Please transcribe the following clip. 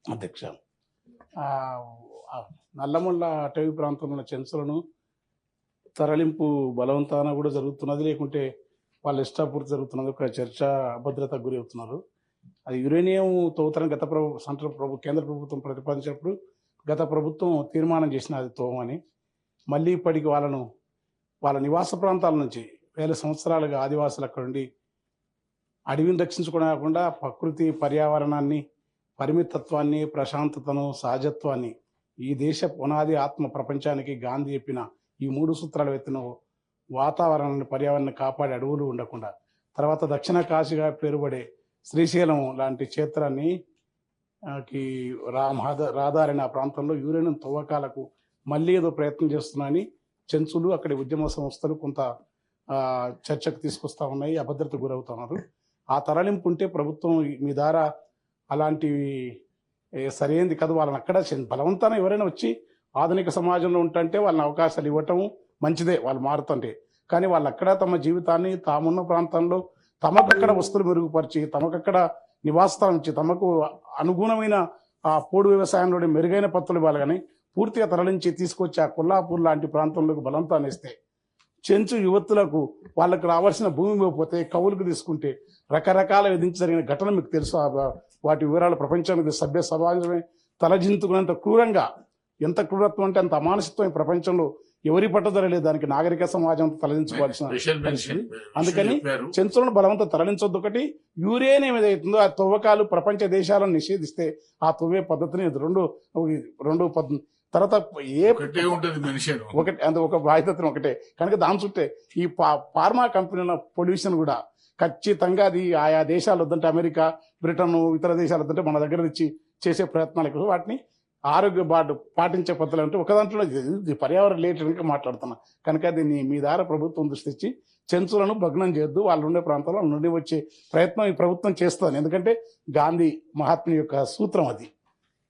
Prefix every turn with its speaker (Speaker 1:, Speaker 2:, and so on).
Speaker 1: అధ్యక్ష. ఆహ్, ఆహ్, నల్లమల్ల అటవీ ప్రాంతంలో ఉన్న చెంచులను తరలింపు బలవంతాన కూడా జరుగుతున్నది. లేకుంటే వాళ్ళ ఇష్టాపూర్తి జరుగుతున్నది. ఒక చర్చ అభద్రతకు గురవుతున్నారు. అది యురేనియం తవ్వుతారని కేంద్ర ప్రభుత్వం ప్రతిపాదించినప్పుడు గత ప్రభుత్వం తీర్మానం చేసినది అది తవ్వమని. మళ్ళీ ఇప్పటికి వాళ్ళ నివాస ప్రాంతాల నుంచి వేల సంవత్సరాలుగా ఆదివాసులు అక్కడుండి అడవిని రక్షించుకోవడం కాకుండా ప్రకృతి పర్యావరణాన్ని, పరిమితత్వాన్ని, ప్రశాంతతను, సహజత్వాన్ని ఈ దేశ పునాది ఆత్మ ప్రపంచానికి గాంధీ చెప్పిన ఈ 3 సూత్రాలు ఎత్తిన వాతావరణాన్ని, పర్యావరణాన్ని కాపాడే అడవులు ఉండకుండా, తర్వాత దక్షిణ కాశీగా పేరుపడే శ్రీశైలం లాంటి క్షేత్రాన్ని కి రహదారైన ఆ ప్రాంతంలో యురేనియం తవ్వకాలకు మళ్ళీ ఏదో ప్రయత్నం చేస్తున్నాయని చెంచులు, అక్కడి ఉద్యమ సంస్థలు కొంత చర్చకు తీసుకొస్తా ఉన్నాయి, అభద్రతకు గురవుతున్నారు. ఆ తరలింపు ఉంటే ప్రభుత్వం మీ ద్వారా అలాంటివి సరైనది కాదు. వాళ్ళని అక్కడ బలవంతాన ఎవరైనా వచ్చి ఆధునిక సమాజంలో ఉంటుంటే వాళ్ళని అవకాశాలు ఇవ్వటం మంచిదే, వాళ్ళు మారుతుంటే. కానీ వాళ్ళు అక్కడ తమ జీవితాన్ని తామున్న ప్రాంతంలో తమకక్కడ వస్తువులు మెరుగుపరిచి, తమకక్కడ నివాసస్థలం ఇచ్చి, తమకు అనుగుణమైన ఆ పోడు వ్యవసాయంలోని మెరుగైన పత్తులు ఇవ్వాలి. కానీ పూర్తిగా తరలించి తీసుకొచ్చి ఆ కొల్లాపూర్ లాంటి ప్రాంతంలోకి బలవంతాన్ని ఇస్తే చెంచు యువతులకు వాళ్ళకు రావాల్సిన భూమి ఇవ్వకపోతే కవులకు తీసుకుంటే రకరకాల విధించి జరిగిన ఘటన మీకు తెలుసు. వాటి వివరాలు ప్రపంచానికి సభ్య సమాజమే తలజింతుకున్నంత క్రూరంగా, ఎంత క్రూరత్వం అంటే అంత అమానుషత్వం ఈ ప్రపంచంలో ఎవరి పట్టుదల లేదు. దానికి నాగరిక సమాజం తరలించుకోవాల్సిన పరిస్థితి. అందుకని చెంచులను బలవంతం తరలించొద్దు. ఒకటి, యురేనియం ఏదైతుందో ఆ తవ్వకాలు ప్రపంచ దేశాలను నిషేధిస్తే ఆ తవ్వే పద్ధతిని రెండు తర్వాత ఒకటి అంత ఒక బాధ్యతను ఒకటే కనుక దాని చుట్టే ఈ ఫార్మా కంపెనీల పొల్యూషన్ కూడా ఖచ్చితంగా అది ఆయా దేశాలు వద్దంటే అమెరికా, బ్రిటన్, ఇతర దేశాలు వద్దంటే మన దగ్గర ఇచ్చి చేసే ప్రయత్నాలు వాటిని ఆరోగ్య పాటించే పద్ధతులు అంటే ఒక దాంట్లో పర్యావరణ రిలేటెడ్గా మాట్లాడుతున్నా. కనుక దీన్ని మీ ద్వారా ప్రభుత్వం దృష్టి ఇచ్చి చెంచులను భగ్నం చేయొద్దు. వాళ్ళు ఉండే ప్రాంతాల్లో నుండి వచ్చే ప్రయత్నం ఈ ప్రభుత్వం చేస్తుంది. ఎందుకంటే గాంధీ మహాత్ముని యొక్క సూత్రం అది.